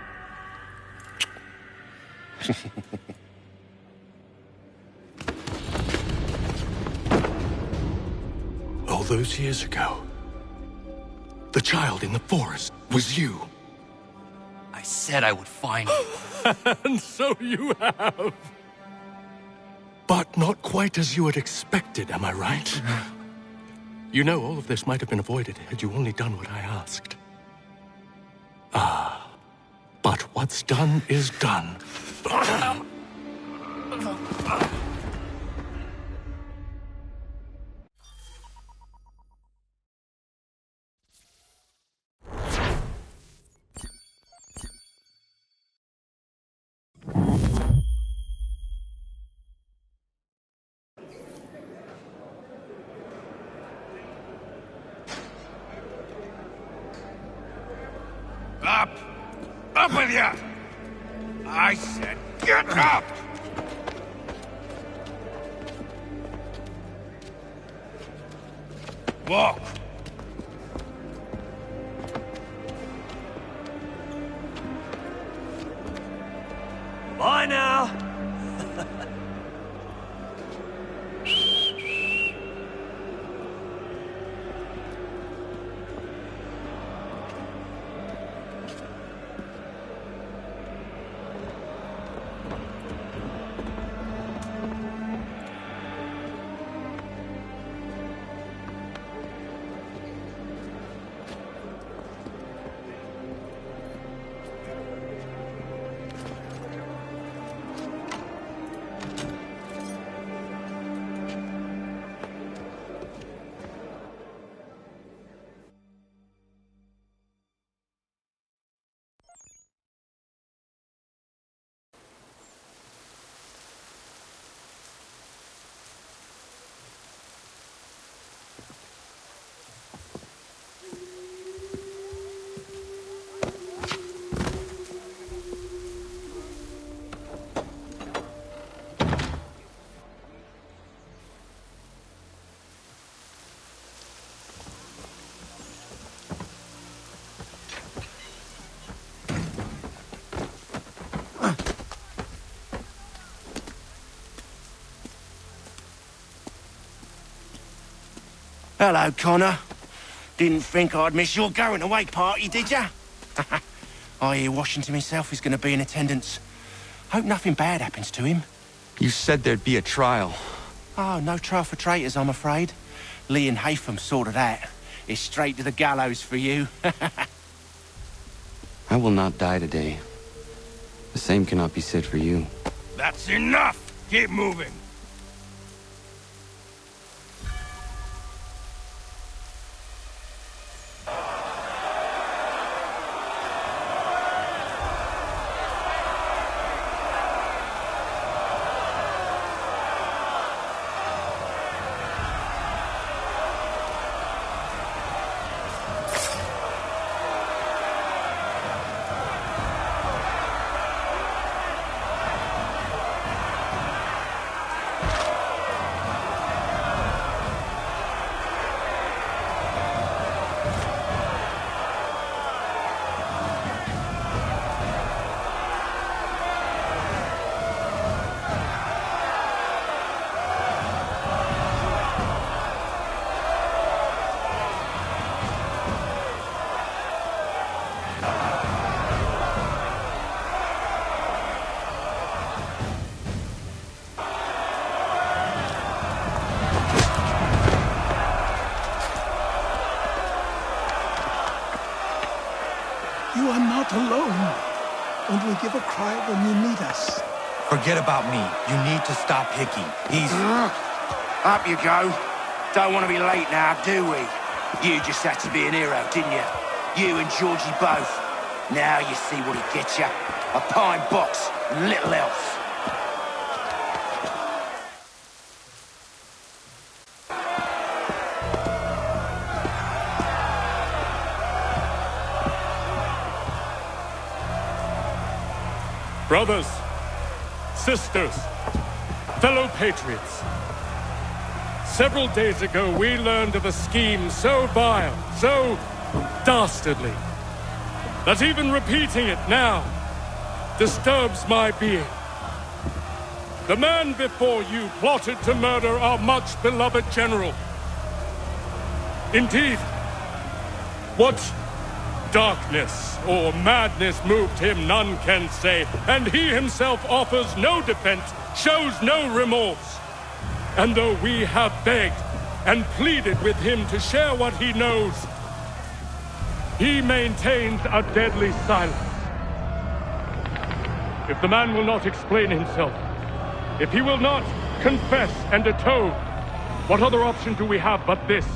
R: All those years ago, the child in the forest was you.
B: I said I would find you.
R: And so you have. But not quite as you had expected, am I right? You know, all of this might have been avoided had you only done what I asked. Ah, but what's done is done.
T: Up! Up with you! I said get up! Walk!
S: Bye now!
P: Hello, Connor. Didn't think I'd miss your going-away party, did ya? I hear Washington himself is going to be in attendance. Hope nothing bad happens to him.
B: You said there'd be a trial.
P: Oh, no trial for traitors, I'm afraid. Lee and Haytham sorted that. It's straight to the gallows for you.
B: I will not die today. The same cannot be said for you.
T: That's enough! Keep moving!
E: You are not alone. Only give a cry when you need us.
U: Forget about me. You need to stop Hickey. He's...
P: Up you go. Don't want to be late now, do we? You just had to be an hero, didn't you? You and Georgie both. Now you see what he gets you. A pine box and little else.
R: Brothers, sisters, fellow patriots. Several days ago, we learned of a scheme so vile, so dastardly, that even repeating it now disturbs my being. The man before you plotted to murder our much-beloved general. Indeed, what darkness or madness moved him, none can say, and he himself offers no defense, shows no remorse. And though we have begged and pleaded with him to share what he knows, he maintains a deadly silence. If the man will not explain himself, if he will not confess and atone, what other option do we have but this?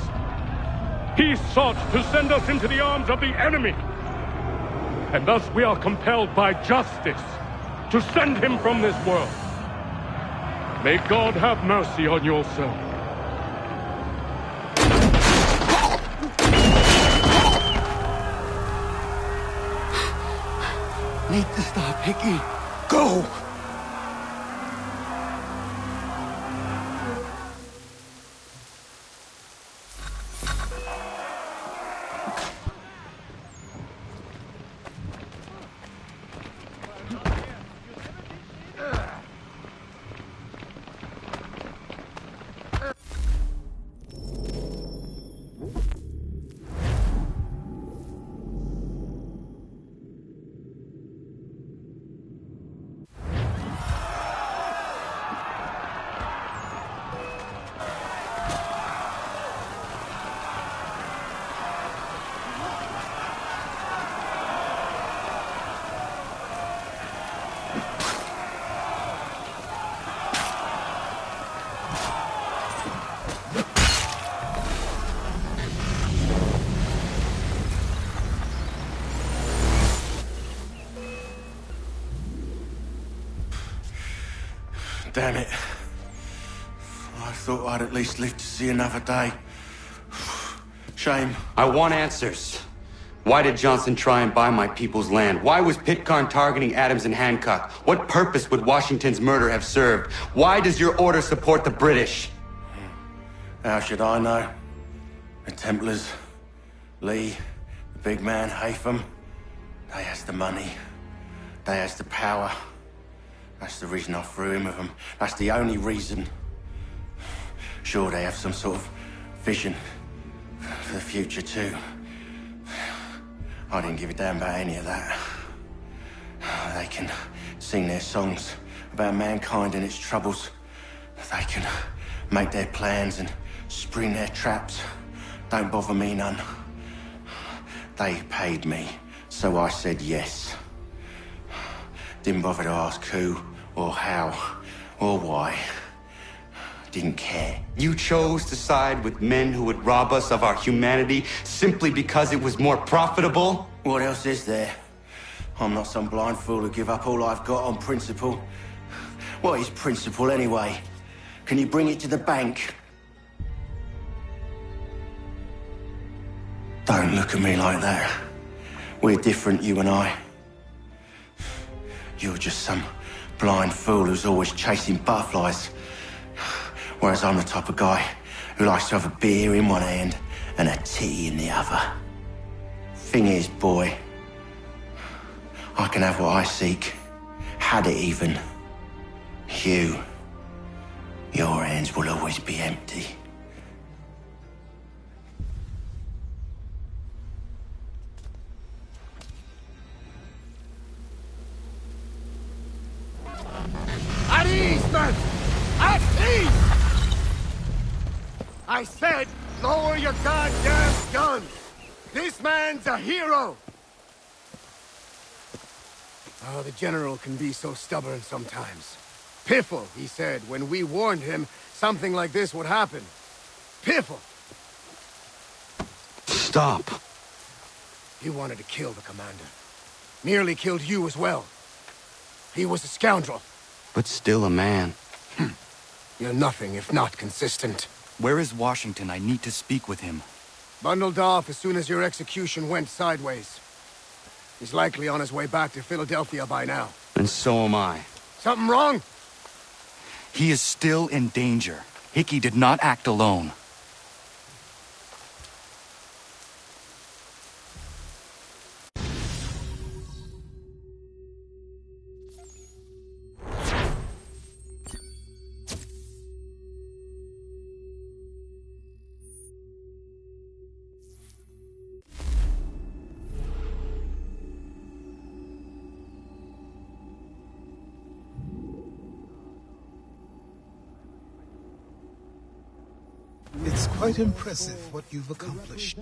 R: He sought to send us into the arms of the enemy. And thus we are compelled by justice to send him from this world. May God have mercy on your soul.
P: Need to stop, Hickey.
D: Go!
P: Damn it. I thought I'd at least live to see another day. Shame.
B: I want answers. Why did Johnson try and buy my people's land? Why was Pitcairn targeting Adams and Hancock? What purpose would Washington's murder have served? Why does your order support the British?
P: How should I know? The Templars, Lee, the big man, Haytham, they has the money. They has the power. That's the reason I threw in with them. That's the only reason. Sure, they have some sort of vision for the future, too. I didn't give a damn about any of that. They can sing their songs about mankind and its troubles. They can make their plans and spring their traps. Don't bother me none. They paid me, so I said yes. Didn't bother to ask who, or how, or why. Didn't care.
B: You chose to side with men who would rob us of our humanity simply because it was more profitable?
P: What else is there? I'm not some blind fool who give up all I've got on principle. What is principle anyway? Can you bring it to the bank? Don't look at me like that. We're different, you and I. You're just some blind fool who's always chasing butterflies. Whereas I'm the type of guy who likes to have a beer in one hand and a tea in the other. Thing is, boy, I can have what I seek. Had it even. Your hands will always be empty.
D: At ease, men! At ease! I said, lower your goddamn gun! This man's a hero! Oh, the General can be so stubborn sometimes. Piffle, he said, when we warned him something like this would happen. Piffle!
B: Stop.
D: He wanted to kill the commander. Nearly killed you as well. He was a scoundrel.
B: But still a man.
D: You're nothing if not consistent.
B: Where is Washington? I need to speak with him.
D: Bundled off as soon as your execution went sideways. He's likely on his way back to Philadelphia by now.
B: And so am I.
D: Something wrong?
B: He is still in danger. Hickey did not act alone.
E: It's quite impressive what you've accomplished.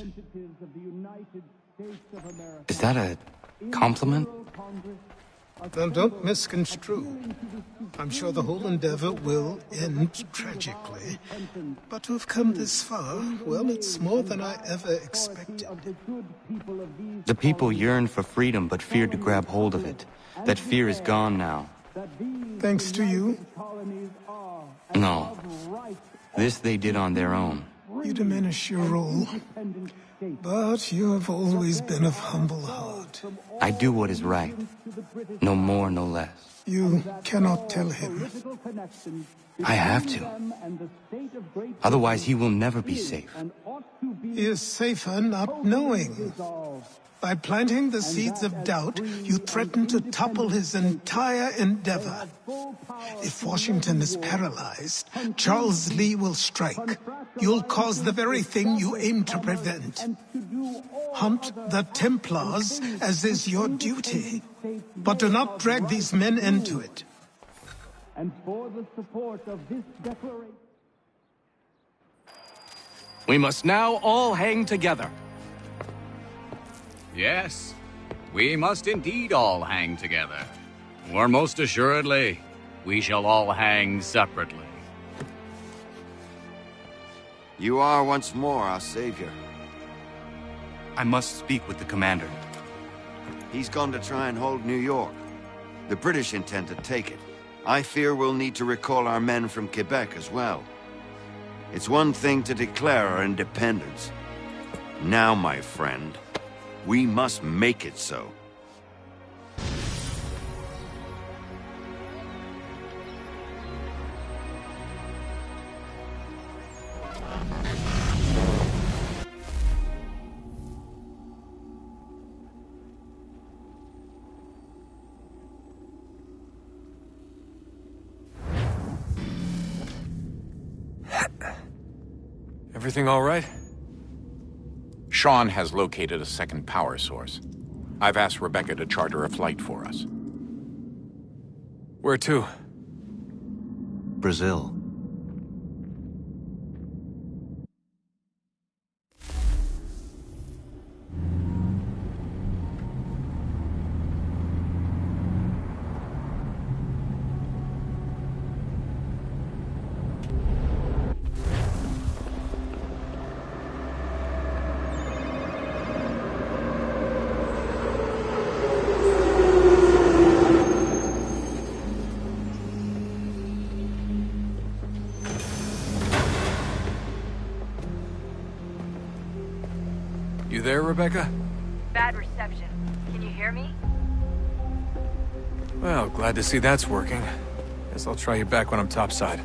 B: Is that a compliment?
E: Then don't misconstrue. I'm sure the whole endeavor will end tragically. But to have come this far, well, it's more than I ever expected.
B: The people yearned for freedom but feared to grab hold of it. That fear is gone now.
E: Thanks to you?
B: No. This they did on their own.
E: You diminish your role. But you have always been of humble heart. Edward.
B: I do what is right. No more, no less.
E: You cannot tell him.
B: I have to. Otherwise, he will never be safe.
E: He is safer not knowing. By planting the seeds of doubt, you threaten to topple his entire endeavor. If Washington is paralyzed, Charles Lee will strike. You'll cause the very thing you aim to prevent. Hunt the Templars, as is your duty. But do not drag these men into it.
A: And for the support of this declaration...
J: We must now all hang together.
V: Yes, we must indeed all hang together. Or most assuredly, we shall all hang separately.
W: You are once more our savior.
B: I must speak with the commander.
W: He's gone to try and hold New York. The British intend to take it. I fear we'll need to recall our men from Quebec as well. It's one thing to declare our independence. Now, my friend, we must make it so.
J: Everything all right?
Q: Sean has located a second power source. I've asked Rebecca to charter a flight for us.
J: Where to?
B: Brazil.
J: You there, Rebecca?
X: Bad reception. Can you hear me?
J: Well, glad to see that's working. Guess I'll try you back when I'm topside.